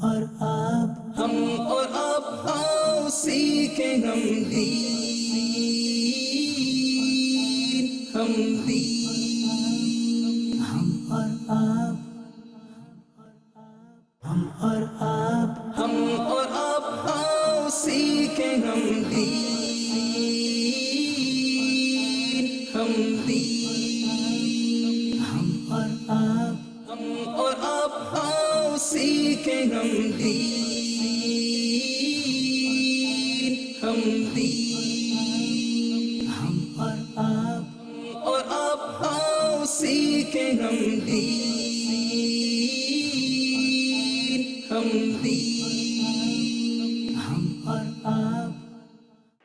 ہم اور آپ آؤ سیکھیں ہم دین، ہم دین، ہم اور آپ آؤ سیکھیں ہم دین، ہم دین، ہم اور آپ آؤ سیکھیں ہم دین، ہم دین، ہم اور آپ آؤ سیکھیں ہم دین، ہم دین، ہم اور آپ۔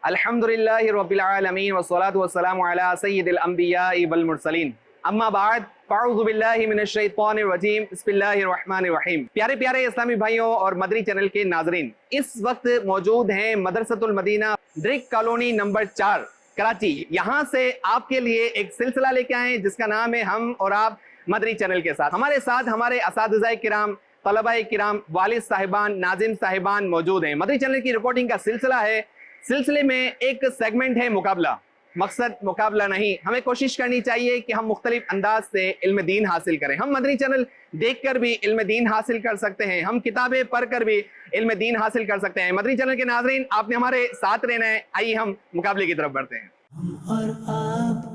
الحمدللہ رب العالمین والصلاة والسلام علی سید الانبیاء والمرسلین، اما بعد فاعوذ باللہ من الشیطان الرجیم، بسم اللہ الرحمن الرحیم۔ پیارے پیارے اسلامی بھائیوں اور مدری چینل کے ناظرین، اس وقت موجود ہیں مدرسۃ المدینہ ڈرک کالونی نمبر 4 کراچی۔ یہاں سے آپ کے لیے ایک سلسلہ لے کے آئے ہیں جس کا نام ہے ہم اور آپ مدری چینل کے ساتھ۔ ہمارے ساتھ ہمارے اساتذہ کرام، طلبہ کرام، والد صاحبان، ناظرین صاحبان موجود ہیں۔ مدری چینل کی رپورٹنگ کا سلسلہ ہے۔ سلسلے میں ایک سیگمنٹ ہے مقابلہ۔ مقصد مقابلہ نہیں، ہمیں کوشش کرنی چاہیے کہ ہم مختلف انداز سے علم دین حاصل کریں۔ ہم مدنی چینل دیکھ کر بھی علم دین حاصل کر سکتے ہیں، ہم کتابیں پڑھ کر بھی علم دین حاصل کر سکتے ہیں۔ مدنی چینل کے ناظرین، آپ نے ہمارے ساتھ رہنا ہے۔ آئیے ہم مقابلے کی طرف بڑھتے ہیں۔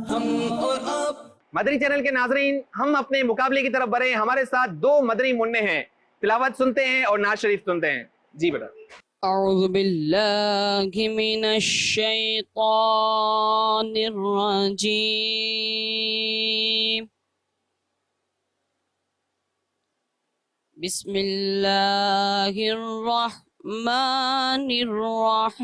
ہم اور آپ مدنی چینل کے ناظرین، ہم اپنے مقابلے کی طرف بڑھے۔ ہمارے ساتھ دو مدنی منع ہیں، تلاوت سنتے ہیں اور نعت شریف سنتے ہیں۔ جی بیٹا۔ اعوذ باللہ من الشیطان الرجیم، بسم اللہ الرحمن الرحیم۔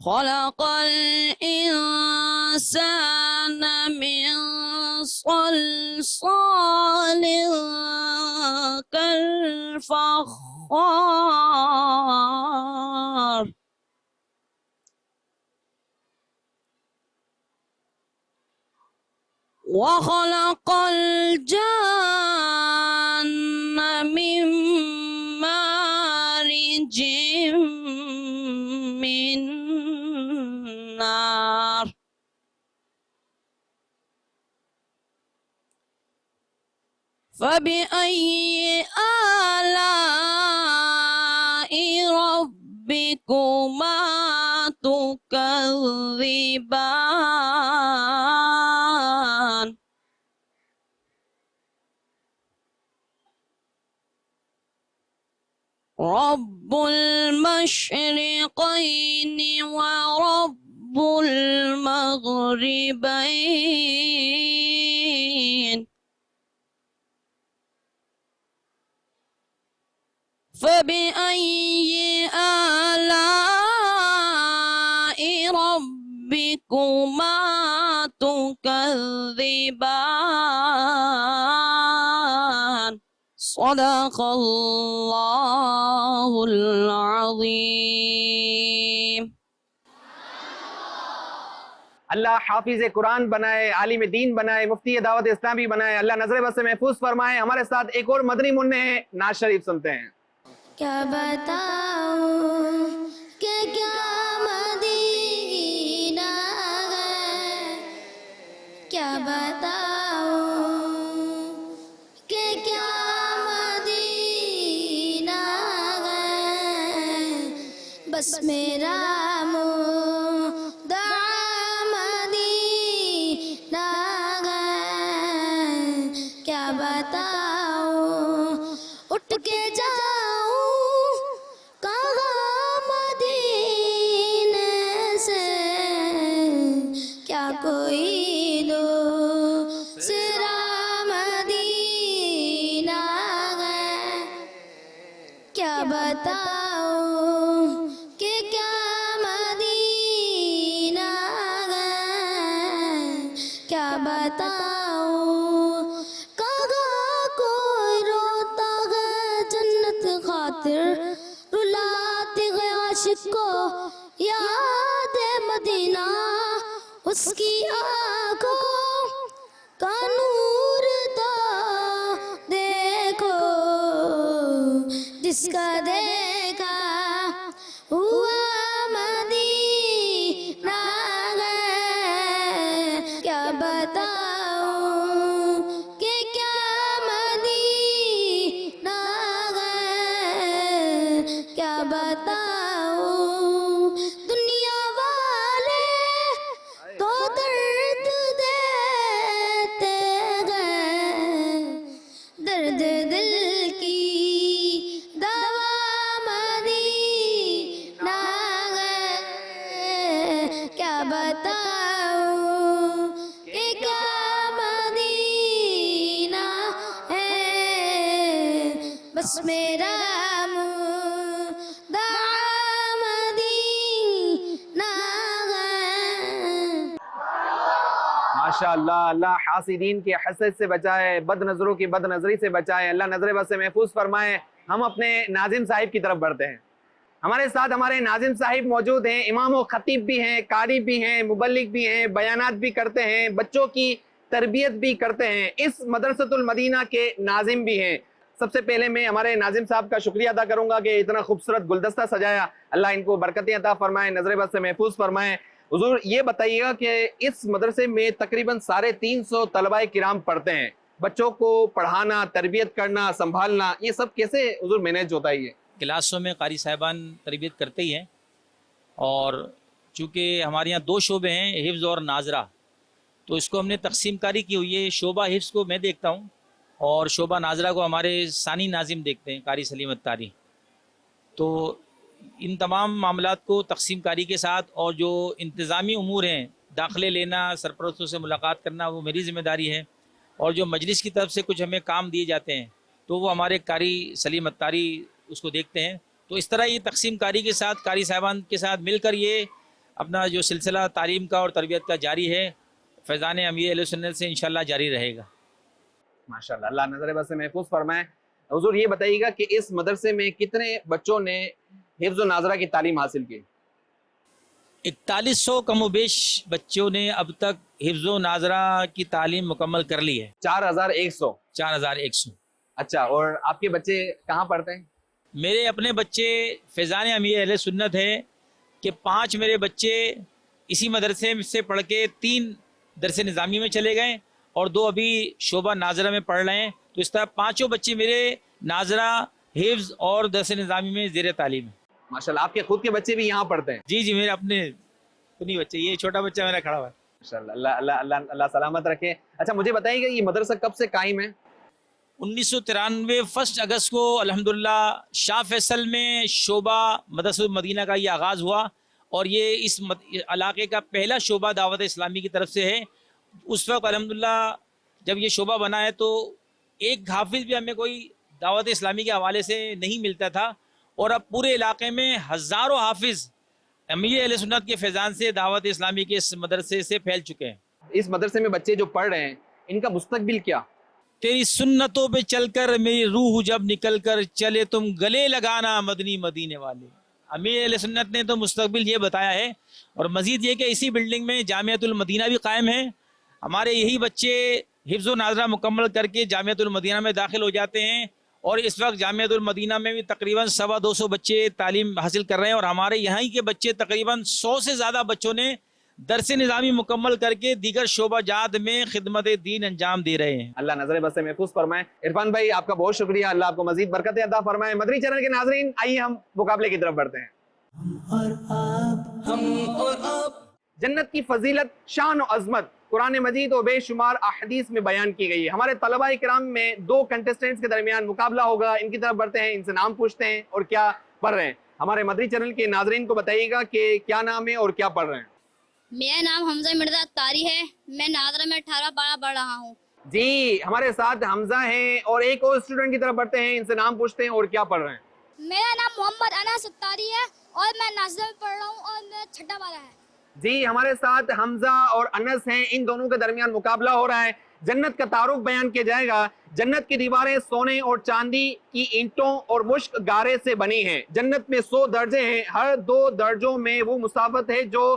خلق الانسان من صلصال كالفخار، وخلق الجان من مارج من نار، فبأي آلاء ربكما تكذبان، رب المشرقين ورب المغربين، فبأي آلاء ربكما تكذبان، صدق اللہ العظیم۔ اللہ حافظ قرآن بنائے، عالم دین بنائے، مفتی دعوت اسلامی بنائے، اللہ نظر بد سے محفوظ فرمائے۔ ہمارے ساتھ ایک اور مدنی منع ہے، نعت شریف سنتے ہیں۔ کیا بتاؤں کہ کیا مدینہ ہے، کیا بتاؤں کہ کیا مدینہ ہے، بس میرا مدعا مدینہ ہے، کیا بتاؤں اٹھ کے جاؤں کہاں مدینے سے، کیا کوئی دوسرا مدینہ ہے، کیا بتاؤں کہ کیا مدینہ ہے، کیا بتاؤں کہاں کوئی روتا ہے جنت خاطر، رلاتے ہیں عاشق کو یاد مدینہ، اس کی آنکھوں کا نور تو دیکھو، جس کا دیکھا ہوا مدینہ ہے، کیا بتاؤں کہ کیا مدینہ ہے، کیا بتاؤں دنیا والے تو درد دیتے گئے، درد دل کی دوا مدینہ ہے، کیا بتاؤں کہ کیا مدینہ ہے، بس میرا مدعا مدینہ ہے۔ ماشاء اللہ، اللہ حاسدین کے حسد سے بچائے، بد نظروں کی بد نظری سے بچائے، اللہ نظر بد سے محفوظ فرمائے۔ ہم اپنے ناظم صاحب کی طرف بڑھتے ہیں۔ ہمارے ساتھ ہمارے ناظم صاحب موجود ہیں، امام و خطیب بھی ہیں، قاری بھی ہیں، مبلغ بھی ہیں، بیانات بھی کرتے ہیں، بچوں کی تربیت بھی کرتے ہیں، اس مدرسۃ المدینہ کے ناظم بھی ہیں۔ سب سے پہلے میں ہمارے ناظم صاحب کا شکریہ ادا کروں گا کہ اتنا خوبصورت گلدستہ سجایا، اللہ ان کو برکتیں عطا فرمائے، نظر بد سے محفوظ فرمائے۔ حضور یہ بتائیے گا کہ اس مدرسے میں تقریباً 350 طلباء کرام پڑھتے ہیں، بچوں کو پڑھانا، تربیت کرنا، سنبھالنا، یہ سب کیسے حضور مینیج ہوتا ہے؟ یہ کلاسوں میں قاری صاحبان تربیت کرتے ہی ہیں، اور چونکہ ہمارے یہاں 2 شعبے ہیں، حفظ اور ناظرہ، تو اس کو ہم نے تقسیم کاری کی ہوئی ہے۔ شعبہ حفظ کو میں دیکھتا ہوں اور شعبہ ناظرہ کو ہمارے ثانی ناظم دیکھتے ہیں، قاری سلیم اتاری۔ تو ان تمام معاملات کو تقسیم کاری کے ساتھ، اور جو انتظامی امور ہیں، داخلے لینا، سرپرستوں سے ملاقات کرنا، وہ میری ذمہ داری ہے، اور جو مجلس کی طرف سے کچھ ہمیں کام دیے جاتے ہیں تو وہ ہمارے قاری سلیم اتاری اس کو دیکھتے ہیں۔ تو اس طرح یہ تقسیم کاری کے ساتھ قاری صاحبان کے ساتھ مل کر یہ اپنا جو سلسلہ تعلیم کا اور تربیت کا جاری ہے، فیضان امیر اہل سنت سے انشاءاللہ جاری رہے گا۔ ماشاءاللہ، اللہ نظر بد سے محفوظ فرمائے۔ حضور یہ بتائیے گا کہ اس مدرسے میں کتنے بچوں نے حفظ و ناظرہ کی تعلیم حاصل کی؟ 4100 کم و بیش بچوں نے اب تک حفظ و ناظرہ کی تعلیم مکمل کر لی ہے۔ 4100؟ 4100۔ اچھا، اور آپ کے بچے کہاں پڑھتے ہیں؟ میرے اپنے بچے فیضان امیر اہل سنت ہے کہ 5 میرے بچے اسی مدرسے سے پڑھ کے 3 درس نظامی میں چلے گئے، اور 2 ابھی شعبہ ناظرہ میں پڑھ رہے ہیں۔ تو اس طرح 5 بچے میرے ناظرہ، حفظ اور درس نظامی میں زیر تعلیم ہیں۔ ماشاءاللہ، آپ کے خود کے بچے بھی یہاں پڑھتے ہیں؟ جی میرے اپنے نہیں بچے، یہ چھوٹا بچہ میرا کھڑا ہوا ہے۔ ماشاءاللہ، اللہ اللہ اللہ اللہ سلامت رکھے۔ اچھا مجھے بتائیے کہ یہ مدرسہ کب سے قائم ہے؟ 1993 1 اگست کو الحمدللہ شاہ فیصل میں شعبہ مدرسۃ المدینہ کا یہ آغاز ہوا، اور یہ اس علاقے کا پہلا شعبہ دعوت اسلامی کی طرف سے ہے۔ اس وقت الحمدللہ جب یہ شعبہ بنا ہے تو ایک حافظ بھی ہمیں کوئی دعوت اسلامی کے حوالے سے نہیں ملتا تھا، اور اب پورے علاقے میں ہزاروں حافظ امیر اہل سنت کے فیضان سے دعوت اسلامی کے اس مدرسے سے پھیل چکے ہیں۔ اس مدرسے میں بچے جو پڑھ رہے ہیں، ان کا مستقبل کیا؟ تیری سنتوں پہ چل کر میری روح جب نکل کر چلے تم گلے لگانا مدنی مدینے والے۔ امیر اہل سنت نے تو مستقبل یہ بتایا ہے، اور مزید یہ کہ اسی بلڈنگ میں جامعۃ المدینہ بھی قائم ہے۔ ہمارے یہی بچے حفظ و ناظرہ مکمل کر کے جامعۃ المدینہ میں داخل ہو جاتے ہیں، اور اس وقت جامعۃ المدینہ میں بھی تقریباً 250 بچے تعلیم حاصل کر رہے ہیں، اور ہمارے یہاں کے بچے تقریباً 100 سے زیادہ بچوں نے درس نظامی مکمل کر کے دیگر شعبہ جات میں خدمت دین انجام دے رہے ہیں۔ اللہ نظر بد سے محفوظ فرمائے۔ عرفان بھائی آپ کا بہت شکریہ، اللہ آپ کو مزید برکتیں عطا فرمائے۔ مدنی چینل کے ناظرین، آئیے ہم مقابلے کی طرف بڑھتے ہیں۔ ہم اور آپ جنت کی فضیلت، شان و عظمت قرآن مجید اور بے شمار احادیث میں بیان کی گئی ہے۔ ہمارے طلباء کرام میں 2 کنٹیسٹنٹس کے درمیان مقابلہ ہوگا، ان کی طرف بڑھتے ہیں، ان سے نام پوچھتے ہیں اور کیا پڑھ رہے ہیں۔ ہمارے مدنی چینل کے ناظرین کو بتائیے گا کہ کیا نام ہے اور کیا پڑھ رہے ہیں۔ میرا نام حمزہ مرزا اتاری ہے، میں ناظرہ میں 18 12 پڑھ رہا ہوں۔ جی ہمارے ساتھ حمزہ ہیں، اور ایک اور اسٹوڈنٹ کی طرف بڑھتے ہیں، ان سے نام پوچھتے ہیں اور کیا پڑھ رہے ہیں۔ میرا نام محمد انس اتاری ہے، اور میں ناظرہ میں پڑھ رہا ہوں، اور میرا 6واں پارہ ہے۔ جی ہمارے ساتھ حمزہ اور انس ہیں، ان دونوں کے درمیان مقابلہ ہو رہا ہے۔ جنت کا تعارف بیان کیا جائے گا۔ جنت کی دیواریں سونے اور چاندی کی اینٹوں اور مشک گارے سے بنی ہیں۔ جنت میں 100 درجے ہیں، ہر 2 درجوں میں وہ مسافت ہے جو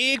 1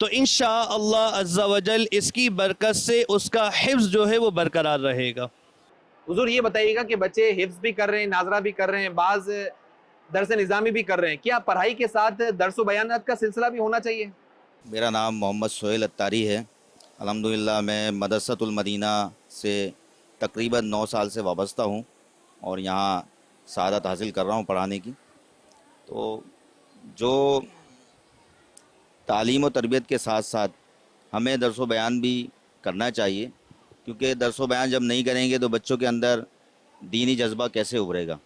تو انشاءاللہ عز و جل اس کی برکت سے اس کا حفظ جو ہے وہ برقرار رہے گا۔ حضور یہ بتائیے گا کہ بچے حفظ بھی کر رہے ہیں، ناظرہ بھی کر رہے ہیں، بعض درس نظامی بھی کر رہے ہیں، کیا پڑھائی کے ساتھ درس و بیانات کا سلسلہ بھی ہونا چاہیے؟ میرا نام محمد سہیل اتاری ہے۔ الحمدللہ میں مدرسۃ المدینہ سے تقریباً 9 سال سے وابستہ ہوں اور یہاں سعادت حاصل کر رہا ہوں پڑھانے کی۔ تو جو تعلیم و تربیت کے ساتھ ساتھ ہمیں درس و بیان بھی کرنا چاہیے، کیونکہ درس و بیان جب نہیں کریں گے تو بچوں کے اندر دینی جذبہ کیسے ابھرے گا۔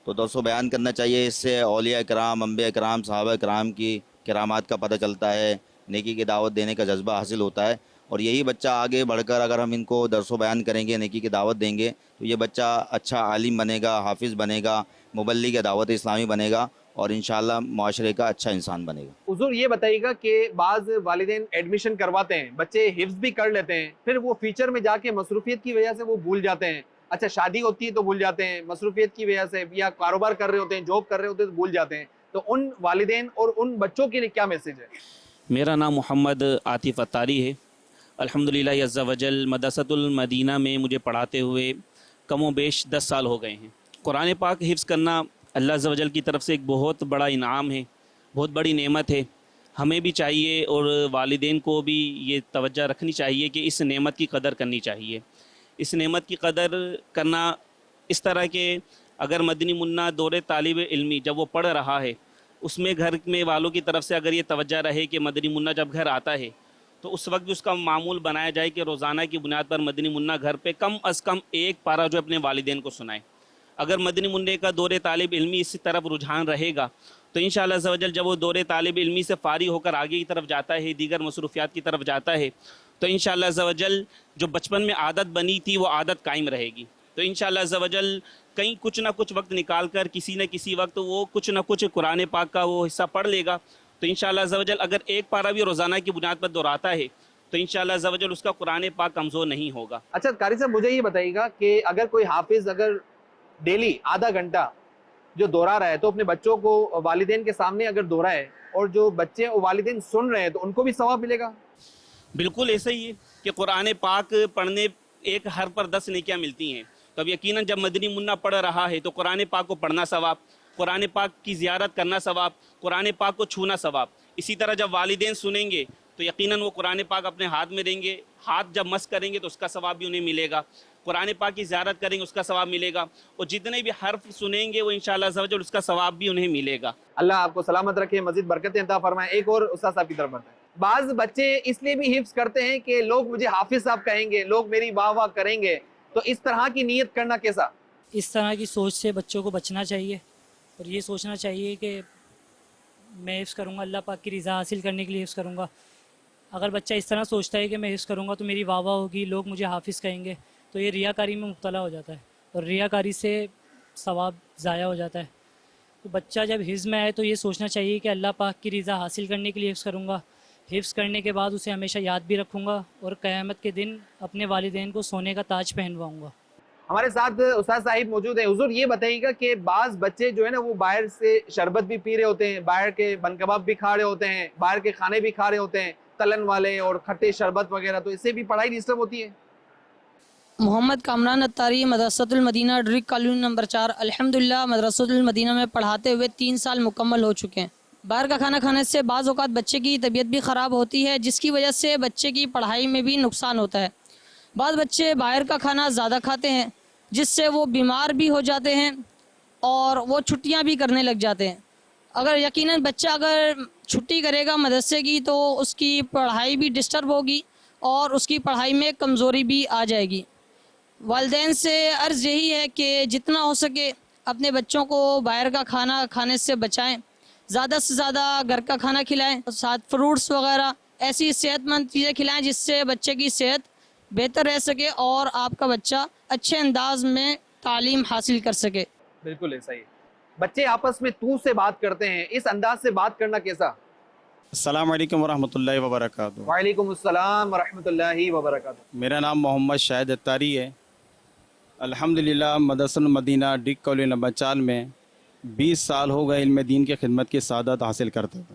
تو درس و بیان کرنا چاہیے، اس سے اولیاء کرام، انبیاء کرام، صحابہ کرام کی کرامات کا پتہ چلتا ہے، نیکی کی دعوت دینے کا جذبہ حاصل ہوتا ہے، اور یہی بچہ آگے بڑھ کر اگر ہم ان کو درس و بیان کریں گے، نیکی کی دعوت دیں گے تو یہ بچہ اچھا عالم بنے گا، حافظ بنے گا، مبلغ دعوت اسلامی بنے گا، اور انشاءاللہ معاشرے کا اچھا انسان بنے گا۔ حضور یہ بتائیے گا کہ بعض والدین ایڈمیشن کرواتے ہیں، بچے حفظ بھی کر لیتے ہیں، پھر وہ فیوچر میں جا کے مصروفیت کی وجہ سے وہ بھول جاتے ہیں، اچھا شادی ہوتی ہے تو بھول جاتے ہیں، مصروفیت کی وجہ سے، یا کاروبار کر رہے ہوتے ہیں، جاب کر رہے ہوتے ہیں تو بھول جاتے ہیں، تو ان والدین اور ان بچوں کے لیے کیا میسج ہے؟ میرا نام محمد عاطف اتاری ہے۔ الحمدللہ عز و جل مدرسۃ المدینہ میں مجھے پڑھاتے ہوئے کم و بیش 10 سال ہو گئے ہیں۔ قرآن پاک حفظ کرنا اللہ عز و جل کی طرف سے ایک بہت بڑا انعام ہے، بہت بڑی نعمت ہے۔ ہمیں بھی چاہیے اور والدین کو بھی یہ توجہ رکھنی چاہیے کہ اس نعمت کی قدر کرنی چاہیے۔ اس نعمت کی قدر کرنا اس طرح کہ اگر مدنی منا دور طالب علمی جب وہ پڑھ رہا ہے، اس میں گھر میں والوں کی طرف سے اگر یہ توجہ رہے کہ مدنی منا جب گھر آتا ہے تو اس وقت بھی اس کا معمول بنایا جائے کہ روزانہ کی بنیاد پر مدنی منا گھر پہ کم از کم ایک پارہ جو اپنے والدین کو سنائے۔ اگر مدنی منع کا دور طالب علمی اس طرف رجحان رہے گا تو انشاءاللہ عز و جل جب وہ دور طالب علمی سے فارغ ہو کر آگے کی طرف جاتا ہے، دیگر مصروفیات کی طرف جاتا ہے، تو انشاءاللہ عز و جل جو بچپن میں عادت بنی تھی وہ عادت قائم رہے گی۔ تو انشاءاللہ عز و جل کہیں کچھ نہ کچھ وقت نکال کر کسی نہ کسی وقت وہ کچھ نہ کچھ قرآن پاک کا وہ حصہ پڑھ لے گا، تو انشاءاللہ عز و جل اگر ایک پارہ بھی روزانہ کی بنیاد پر دہراتا ہے تو انشاءاللہ عز و جل اس کا قرآن پاک کمزور نہیں ہوگا۔ اچھا قاری صاحب مجھے یہ بتائیے گا کہ اگر کوئی حافظ اگر ڈیلی آدھا گھنٹہ جو دوہرا رہا ہے تو اپنے بچوں کو والدین کے سامنے اگر دوہرائے اور جو بچے اور والدین سن رہے ہیں تو ان کو بھی ثواب ملے گا؟ بالکل ایسا ہی ہے کہ قرآن پاک پڑھنے ایک حرف پر 10 نیکیاں ملتی ہیں، تو اب یقیناً جب مدنی منا پڑھ رہا ہے تو قرآن پاک کو پڑھنا ثواب، قرآن پاک کی زیارت کرنا ثواب، قرآن پاک کو چھونا ثواب۔ اسی طرح جب والدین سنیں گے تو یقیناً وہ قرآن پاک اپنے ہاتھ میں دیں گے، ہاتھ جب مس کریں گے تو اس کا ثواب بھی انہیں ملے گا، قرآن پاک کی زیارت کریں گے اس کا ثواب ملے گا، اور جتنے بھی حرف سنیں گے وہ انشاءاللہ عز و جل اس کا ثواب بھی انہیں ملے گا۔ اللہ آپ کو سلامت رکھے، مزید برکتیں عطا فرمائے۔ ایک اور استاد صاحب کی طرف بڑھتے ہیں۔ بعض بچے اس لیے بھی حفظ کرتے ہیں کہ لوگ مجھے حافظ صاحب کہیں گے، لوگ میری واہ واہ کریں گے، تو اس طرح کی نیت کرنا کیسا؟ اس طرح کی سوچ سے بچوں کو بچنا چاہیے اور یہ سوچنا چاہیے کہ میں حفظ کروں گا اللہ پاک کی رضا حاصل کرنے کے لیے حفظ کروں گا۔ اگر بچہ اس طرح سوچتا ہے کہ میں حفظ کروں گا تو میری واہ واہ ہوگی، لوگ مجھے حافظ کہیں گے، تو یہ ریاکاری میں مبتلا ہو جاتا ہے اور ریاکاری سے ثواب ضائع ہو جاتا ہے۔ تو بچہ جب حفظ میں آئے تو یہ سوچنا چاہیے کہ اللہ پاک کی رضا حاصل کرنے کے لیے حفظ کروں گا، حفظ کرنے کے بعد اسے ہمیشہ یاد بھی رکھوں گا اور قیامت کے دن اپنے والدین کو سونے کا تاج پہنواؤں گا۔ ہمارے ساتھ استاد صاحب موجود ہیں۔ حضور یہ بتائیے گا کہ بعض بچے جو ہے نا وہ باہر سے شربت بھی پی رہے ہوتے ہیں، باہر کے بن کباب بھی کھا رہے ہوتے ہیں، باہر کے کھانے بھی کھا رہے ہوتے ہیں، تلن والے اور کھٹے شربت وغیرہ، تو اس سے بھی پڑھائی ڈسٹرب ہوتی ہے؟ محمد کامران اتاری، مدرسۃ المدینہ ڈرک کالونی نمبر 4۔ الحمدللہ مدرسۃ المدینہ میں پڑھاتے ہوئے 3 سال مکمل ہو چکے ہیں۔ باہر کا کھانا کھانے سے بعض اوقات بچے کی طبیعت بھی خراب ہوتی ہے، جس کی وجہ سے بچے کی پڑھائی میں بھی نقصان ہوتا ہے۔ بعض بچے باہر کا کھانا زیادہ کھاتے ہیں جس سے وہ بیمار بھی ہو جاتے ہیں اور وہ چھٹیاں بھی کرنے لگ جاتے ہیں۔ اگر یقیناً بچہ اگر چھٹی کرے گا مدرسے کی تو اس کی پڑھائی بھی ڈسٹرب ہوگی اور اس کی پڑھائی میں کمزوری بھی آ جائے گی۔ والدین سے عرض یہی ہے کہ جتنا ہو سکے اپنے بچوں کو باہر کا کھانا کھانے سے بچائیں، زیادہ سے زیادہ گھر کا کھانا کھلائیں، ساتھ فروٹس وغیرہ ایسی صحت مند چیزیں کھلائیں جس سے بچے کی صحت بہتر رہ سکے اور آپ کا بچہ اچھے انداز میں تعلیم حاصل کر سکے۔ بالکل ایسا ہی۔ بچے آپس میں تو سے بات کرتے ہیں، اس انداز سے بات کرنا کیسا؟ السلام علیکم ورحمۃ اللہ وبرکاتہ۔ وعلیکم السلام ورحمۃ اللہ وبرکاتہ۔ میرا نام محمد شاہد اتاری ہے۔ الحمدللہ مدرسۃ المدینہ ڈرک کالونی نمبر 4 میں 20 سال ہو گئے علم دین کی خدمت کی سعادت حاصل کرتے تھے۔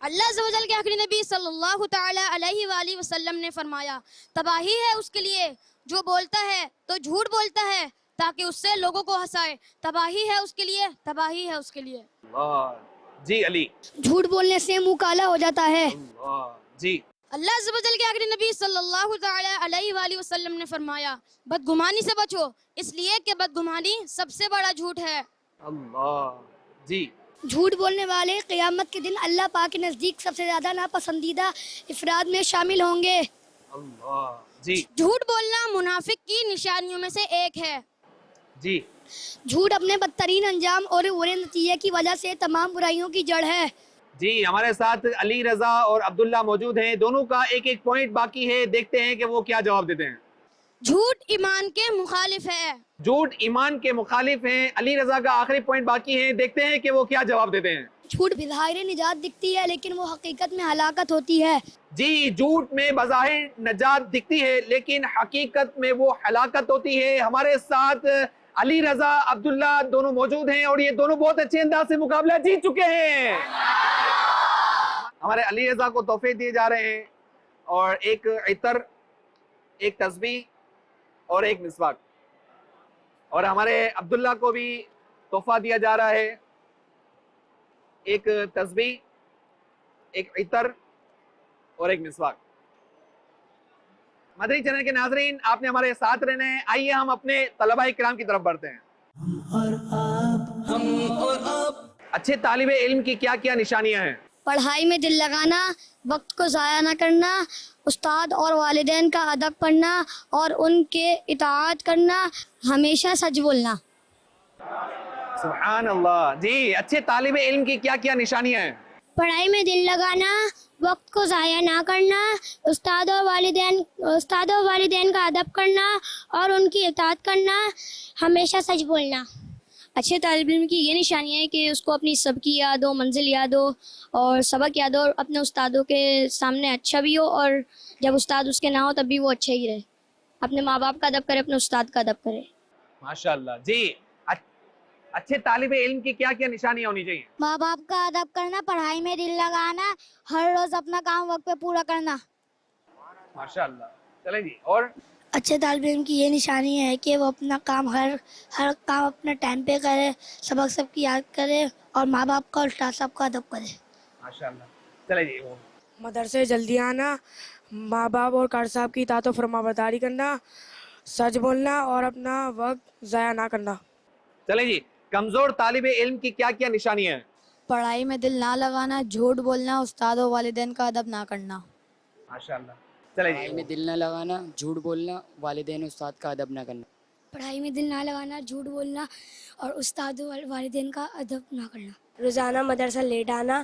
اللہ عز و جل کے آخری نبی صلی اللہ تعالی علیہ وآلہ وسلم نے فرمایا تباہی ہے اس کے لیے جو بولتا ہے تو جھوٹ بولتا ہے تاکہ اس سے لوگوں کو ہنسائے، تباہی ہے اس کے لیے، تباہی ہے اس کے لیے۔ اللہ جی علی جھوٹ بولنے سے منہ کالا ہو جاتا ہے۔ اللہ جی اللہ عز و جل کے آخری نبی صلی اللہ تعالی علیہ وآلہ وسلم نے فرمایا بدگمانی سے بچو اس لیے کہ بدگمانی سب سے بڑا جھوٹ ہے۔ اللہ جی جھوٹ بولنے والے قیامت کے دن اللہ پاک کے نزدیک سب سے زیادہ ناپسندیدہ افراد میں شامل ہوں گے۔ اللہ جی جھوٹ بولنا منافق کی نشانیوں میں سے ایک ہے۔ جی جھوٹ اپنے بدترین انجام اور برے نتیجے کی وجہ سے تمام برائیوں کی جڑ ہے۔ جی ہمارے ساتھ علی رضا اور عبداللہ موجود ہیں، دونوں کا ایک ایک پوائنٹ باقی ہے، دیکھتے ہیں کہ وہ کیا جواب دیتے ہیں۔ جھوٹ ایمان کے مخالف ہے۔ جھوٹ ایمان کے مخالف ہیں، علی رضا کا آخری پوائنٹ باقی ہے، دیکھتے ہیں کہ وہ کیا جواب دیتے ہیں۔ جھوٹ بظاہر نجات دکھتی ہے لیکن وہ حقیقت میں ہلاکت ہوتی ہے۔ جی جھوٹ میں بظاہر نجات دکھتی ہے لیکن حقیقت میں وہ ہلاکت ہوتی ہے۔ ہمارے ساتھ علی رضا عبداللہ دونوں موجود ہیں اور یہ دونوں بہت اچھے انداز سے مقابلہ جیت چکے ہیں۔ ہمارے علی رضا کو تحفے دیے جا رہے ہیں اور ایک عطر، ایک تسبیح اور ایک مسواک، اور ہمارے عبداللہ کو بھی تحفہ دیا جا رہا ہے، ایک تسبیح، ایک عطر اور ایک مسواک۔ مدنی چینل کے ناظرین، آپ نے ہمارے ساتھ رہنا ہے، آئیے ہم اپنے طلبہ کرام کی طرف بڑھتے ہیں۔ ہم اور آپ اچھے طالب علم کی کیا کیا نشانیاں ہیں؟ پڑھائی میں دل لگانا، وقت کو ضائع نہ کرنا، استاد اور والدین کا ادب کرنا اور ان کے اطاعت کرنا، ہمیشہ سچ بولنا۔ سبحان اللہ۔ جی اچھے طالب علم کی کیا کیا نشانیاں ہیں؟ پڑھائی میں دل لگانا، وقت کو ضائع نہ کرنا، استاد اور والدین کا ادب کرنا اور ان کی اطاعت کرنا، ہمیشہ سچ بولنا۔ اچھے طالب علم کی یہ نشانی ہے کہ اس کو اپنی سبق یاد ہو، منزل یاد ہو اور سبق یاد ہو، اور اپنے استادوں کے سامنے اچھا بھی ہو اور جب استاد اس کے نہ ہو تب بھی وہ اچھا ہی رہے، اپنے ماں باپ کا ادب کرے، اپنے استاد کا ادب کرے۔ ماشاءاللہ۔ جی اچھے طالب علم کی کیا کیا نشانیاں ہونی چاہیے؟ ماں باپ کا ادب کرنا، پڑھائی میں دل لگانا، ہر روز اپنا کام وقت پہ پورا کرنا۔ ماشاءاللہ۔ چلیں جی، اور اچھے طالب علم کی یہ نشانی ہے کہ وہ اپنا کام ہر کام اپنا ٹائم پہ کرے، سبق سب کی یاد کرے اور ماں باپ کا اور استاد صاحب کا ادب کرے۔ ماشاءاللہ۔ چلیں جی، مدرسے جلدی آنا، ماں باپ اور قاری صاحب کی اطاعت و فرما برداری کرنا، سچ بولنا اور اپنا وقت ضائع نہ کرنا۔ چلیں جی، کمزور طالب علم کی کیا کیا نشانیاں ہیں؟ پڑھائی میں دل نہ لگانا، جھوٹ بولنا، استاد و والدین کا ادب نہ کرنا۔ ماشاءاللہ۔ چلیں پڑھائی جی، میں دل نہ لگانا، جھوٹ بولنا، والدین استاد کا ادب نہ کرنا۔ پڑھائی میں دل نہ لگانا، جھوٹ بولنا اور استاد و والدین کا ادب نہ کرنا۔ روزانہ مدرسہ لیٹ آنا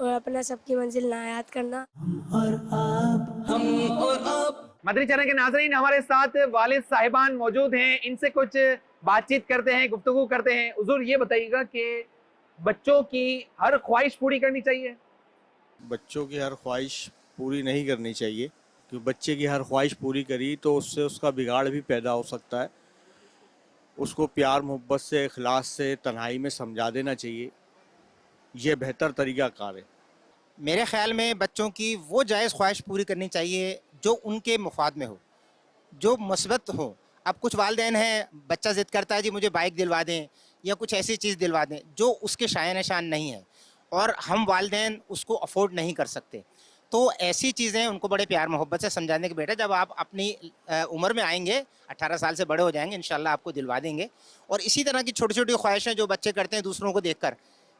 اور اپنا سب کی منزل نہ یاد کرنا۔ ہم اور آپ مدنی چینل کے ناظرین، ہمارے ساتھ والد صاحبان موجود ہیں، ان سے کچھ بات چیت کرتے ہیں، گفتگو کرتے ہیں۔ حضور یہ بتائیے گا کہ بچوں کی ہر خواہش پوری کرنی چاہیے؟ بچوں کی ہر خواہش پوری نہیں کرنی چاہیے، کیونکہ بچے کی ہر خواہش پوری کری تو اس سے اس کا بگاڑ بھی پیدا ہو سکتا ہے۔ اس کو پیار محبت سے، اخلاص سے، تنہائی میں سمجھا دینا چاہیے، یہ بہتر طریقہ کار ہے۔ میرے خیال میں بچوں کی وہ جائز خواہش پوری کرنی چاہیے جو ان کے مفاد میں ہو، جو مثبت ہو۔ اب کچھ والدین ہیں، بچہ ضد کرتا ہے جی مجھے بائک دلوا دیں یا کچھ ایسی چیز دلوا دیں جو اس کے شایان شان نہیں ہے اور ہم والدین اس کو افورڈ نہیں کر سکتے، تو ایسی چیزیں ان کو بڑے پیار محبت سے سمجھانے کے بیٹا جب آپ اپنی عمر میں آئیں گے، 18 سال سے بڑے ہو جائیں گے، انشاءاللہ آپ کو دلوا دیں گے۔ اور اسی طرح کی چھوٹی چھوٹی خواہشیں جو بچے کرتے ہیں دوسروں کو دیکھ کر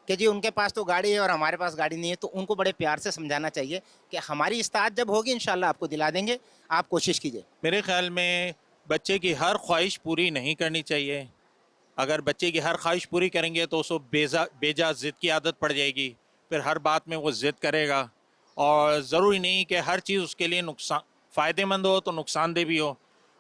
کہ جی ان کے پاس تو گاڑی ہے اور ہمارے پاس گاڑی نہیں ہے، تو ان کو بڑے پیار سے سمجھانا چاہیے کہ ہماری اطاعت جب ہوگی انشاءاللہ آپ کو دلا دیں گے، آپ کوشش کیجیے۔ میرے خیال میں بچے کی ہر خواہش پوری نہیں کرنی چاہیے۔ اگر بچے کی ہر خواہش پوری کریں گے تو اس کو بے جا ضد کی عادت پڑ جائے گی، پھر ہر بات میں وہ ضد کرے گا، اور ضروری نہیں کہ ہر چیز اس کے لیے فائدہ مند ہو تو نقصان دہ بھی ہو۔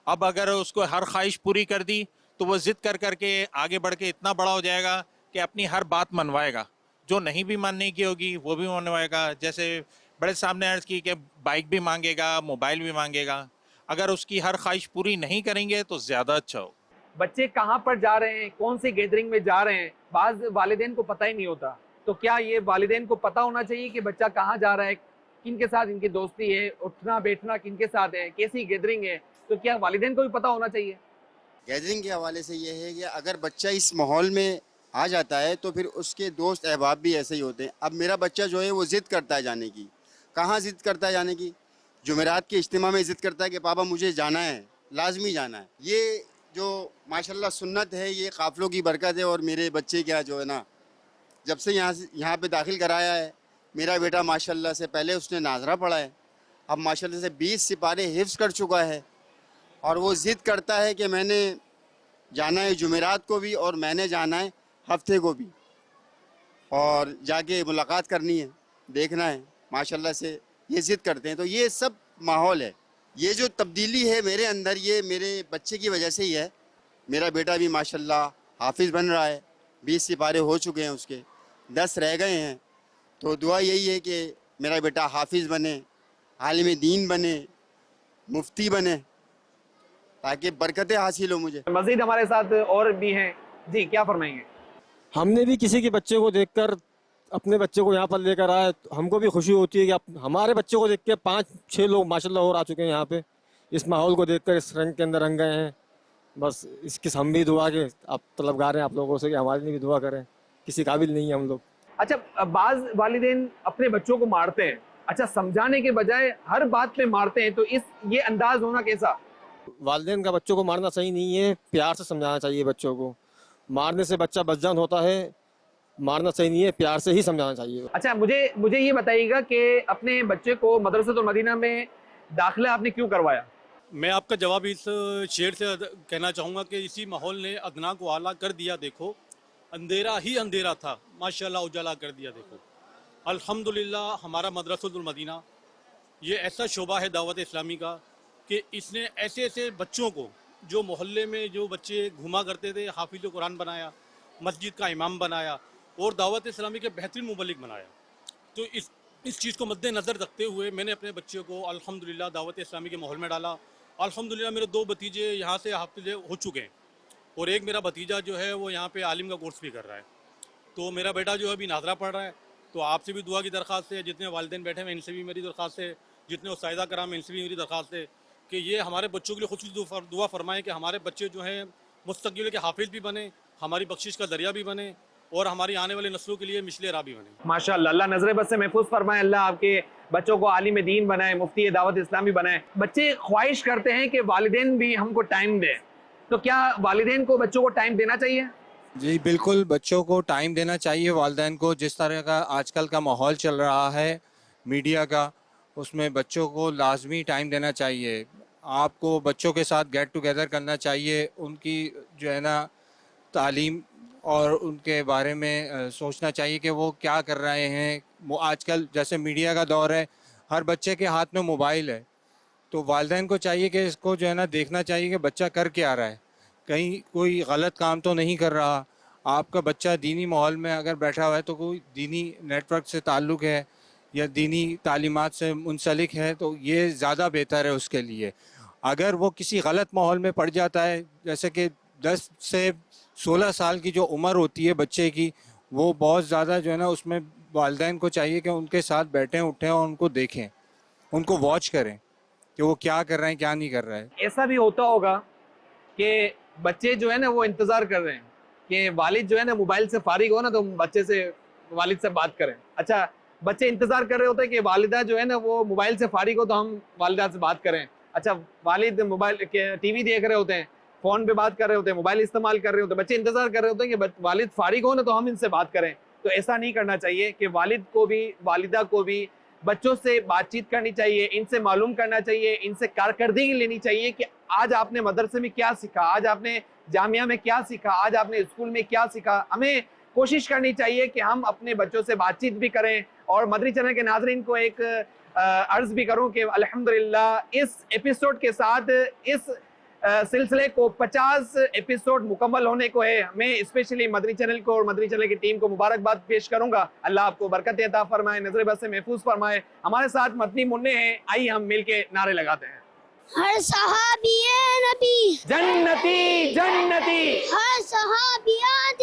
اب اگر اس کو ہر خواہش پوری کر دی تو وہ ضد کر کے آگے بڑھ کے اتنا بڑا ہو جائے گا کہ اپنی ہر بات منوائے گا، جو نہیں بھی ماننے کی ہوگی وہ بھی منوائے گا۔ جیسے بڑے صاحب نے عرض کی کہ بائک بھی مانگے گا، موبائل بھی مانگے گا، اگر اس کی ہر خواہش پوری نہیں کریں گے تو زیادہ اچھا ہو۔ بچے کہاں پر جا رہے ہیں، کون سی گیدرنگ میں جا رہے ہیں، بعض والدین کو پتہ ہی نہیں ہوتا، تو کیا یہ والدین کو پتہ ہونا چاہیے کہ بچہ کہاں جا رہا ہے, کن کے ساتھ ان کی دوستی ہے, اٹھنا بیٹھنا کن کے ساتھ ہے, کیسی گیدرنگ ہے, تو کیا والدین کو بھی پتہ ہونا چاہیے؟ گیدرنگ کے حوالے سے یہ ہے کہ اگر بچہ اس ماحول میں آ جاتا ہے تو پھر اس کے دوست احباب بھی ایسے ہی ہوتے ہیں. اب میرا بچہ جو ہے وہ ضد کرتا ہے جانے کی. کہاں ضد کرتا ہے جانے کی؟ جمعرات کے اجتماع میں ضد کرتا ہے کہ پاپا مجھے جانا ہے, لازمی جانا ہے. یہ جو ماشاءاللہ سنت ہے, یہ قافلوں کی برکت ہے. اور میرے بچے کیا جو ہے نا, جب سے یہاں پہ داخل کرایا ہے, میرا بیٹا ماشاءاللہ سے پہلے اس نے ناظرہ پڑھا ہے, اب ماشاءاللہ سے 20 سپارے حفظ کر چکا ہے. اور وہ ضد کرتا ہے کہ میں نے جانا ہے جمعرات کو بھی, اور میں نے جانا ہے ہفتے کو بھی, اور جا کے ملاقات کرنی ہے, دیکھنا ہے. ماشاءاللہ سے یہ ضد کرتے ہیں. تو یہ سب ماحول ہے. یہ جو تبدیلی ہے میرے اندر, یہ میرے بچے کی وجہ سے ہی ہے. میرا بیٹا بھی ماشاءاللہ حافظ بن رہا ہے, 20 سپارے ہو چکے ہیں اس کے, 10 رہ گئے ہیں. تو دعا یہی ہے کہ میرا بیٹا حافظ بنے, عالم دین بنے, مفتی بنے, تاکہ برکتیں حاصل ہو مجھے. مزید ہمارے ساتھ اور بھی ہیں. جی کیا فرمائیں گے؟ ہم نے بھی کسی کے بچے کو دیکھ کر اپنے بچے کو یہاں پر لے کر آئے, ہم کو بھی خوشی ہوتی ہے کہ ہمارے بچے کو دیکھ کے 5-6 لوگ ماشاءاللہ اور آ چکے ہیں یہاں پہ. اس ماحول کو دیکھ کر اس رنگ کے اندر رنگ گئے ہیں. بس اس کی ہم بھی دعا کے آپ طلبگار ہیں آپ لوگوں سے کہ ہمارے لیے بھی دعا کریں. کسی قابل نہیں ہیں ہم لوگ. اچھا, بعض والدین اپنے بچوں کو مارتے ہیں, اچھا سمجھانے کے بجائے ہر بات پہ مارتے ہیں, تو یہ انداز ہونا کیسا؟ والدین کا بچوں کو مارنا صحیح نہیں ہے, پیار سے سمجھانا چاہیے بچوں کو. مارنے سے بچہ بدجان ہوتا ہے, مارنا صحیح نہیں ہے, پیار سے ہی سمجھانا چاہیے. اچھا مجھے یہ بتائیے گا کہ اپنے بچے کو مدرسۃ المدینہ میں داخلہ آپ نے کیوں کروایا؟ میں آپ کا جواب اس شعر سے کہنا چاہوں گا کہ اسی ماحول نے ادنا کو اعلیٰ کر دیا. دیکھو اندھیرا ہی اندھیرا تھا, ماشاءاللہ اجالا کر دیا. دیکھو الحمدللہ ہمارا مدرسۃ المدینہ یہ ایسا شعبہ ہے دعوت اسلامی کا کہ اس نے ایسے ایسے بچوں کو, جو محلے میں جو بچے گھوما کرتے تھے, حافظ قرآن بنایا, مسجد کا امام بنایا, اور دعوت اسلامی کے بہترین مبلغ بنایا. تو اس چیز کو مد نظر رکھتے ہوئے میں نے اپنے بچے کو الحمدللہ دعوت اسلامی کے ماحول میں ڈالا. الحمدللہ میرے 2 بھتیجے یہاں سے حافظ ہو چکے ہیں, اور ایک میرا بھتیجا جو ہے وہ یہاں پہ عالم کا کورس بھی کر رہا ہے. تو میرا بیٹا جو ہے ابھی ناظرہ پڑھ رہا ہے. تو آپ سے بھی دعا کی درخواست ہے, جتنے والدین بیٹھے ہیں ان سے بھی میری درخواست ہے, جتنے اساتذہ کرام ہیں ان سے بھی میری درخواست ہے کہ یہ ہمارے بچوں کے لیے خصوصی دعا فرمائیں کہ ہمارے بچے جو ہیں مستقبل کے حافظ بھی بنے, ہماری بخشش کا ذریعہ بھی بنے, اور ہماری آنے والے نسلوں کے لیے مشل راہ بھی بنے. ماشاءاللہ, اللہ نظر بد سے محفوظ فرمائے, اللہ آپ کے بچوں کو عالم دین بنائے, مفتی دعوت اسلامی بنائے. بچے خواہش کرتے ہیں کہ والدین بھی ہم کو ٹائم دیں, تو کیا والدین کو بچوں کو ٹائم دینا چاہیے؟ جی بالکل, بچوں کو ٹائم دینا چاہیے والدین کو. جس طرح کا آج کل کا ماحول چل رہا ہے میڈیا کا, اس میں بچوں کو لازمی ٹائم دینا چاہیے. آپ کو بچوں کے ساتھ گیٹ ٹوگیدر کرنا چاہیے, ان کی جو ہے نا تعلیم اور ان کے بارے میں سوچنا چاہیے کہ وہ کیا کر رہے ہیں. وہ آج کل جیسے میڈیا کا دور ہے, ہر بچے کے ہاتھ میں موبائل ہے, تو والدین کو چاہیے کہ اس کو جو ہے نا دیکھنا چاہیے کہ بچہ کر کیا رہا ہے, کہیں کوئی غلط کام تو نہیں کر رہا. آپ کا بچہ دینی ماحول میں اگر بیٹھا ہوا ہے تو کوئی دینی نیٹ ورک سے تعلق ہے یا دینی تعلیمات سے منسلک ہے, تو یہ زیادہ بہتر ہے اس کے لیے. اگر وہ کسی غلط ماحول میں پڑ جاتا ہے, جیسے کہ 10 سے 16 سال کی جو عمر ہوتی ہے بچے کی, وہ بہت زیادہ جو ہے نا اس میں والدین کو چاہیے کہ ان کے ساتھ بیٹھیں اٹھیں اور ان کو دیکھیں, ان کو واچ کریں کہ وہ کیا کر رہے ہیں کیا نہیں کر رہے ہیں. ایسا بھی ہوتا ہوگا کہ بچے جو ہے نا وہ انتظار کر رہے ہیں کہ والد جو ہے نا موبائل سے فارغ ہو نا تو بچے سے والد سے بات کریں. اچھا, بچے انتظار کر رہے ہوتے ہیں کہ والدہ جو ہے نا وہ موبائل سے فارغ ہو تو ہم والدہ سے بات کریں. اچھا, والد موبائل ٹی وی دیکھ رہے ہوتے ہیں, فون پہ بات کر رہے ہوتے ہیں, موبائل استعمال کر رہے ہوتے ہیں, بچے انتظار کر رہے ہوتے ہیں کہ والد فارغ ہو نا تو ہم ان سے بات کریں. تو ایسا نہیں کرنا چاہیے کہ والد کو بھی والدہ کو بھی بچوں سے بات چیت کرنی چاہیے, ان سے معلوم کرنا چاہیے, ان سے کارکردگی لینی چاہیے کہ آج آپ نے مدرسے میں کیا سیکھا, آج آپ نے جامعہ میں کیا سیکھا, آج آپ نے اسکول میں کیا سیکھا. ہمیں کوشش کرنی چاہیے کہ ہم اپنے بچوں سے بات چیت بھی کریں. اور مدری چینل کے ناظرین کو ایک عرض بھی کروں کہ الحمدللہ اس ایپیسوڈ کے ساتھ اس سلسلے کو 50 ایپیسوڈ مکمل ہونے کو ہے. میں اسپیشلی مدری چینل کو اور مدری چینل کی ٹیم کو مبارکباد پیش کروں گا. اللہ آپ کو برکت عطا فرمائے, نظر بد سے محفوظ فرمائے. ہمارے ساتھ مدنی منع ہیں, آئیے ہم مل کے نعرے لگاتے ہیں. ہر صحابی نبی جنتی جنتی, ہر صحابیات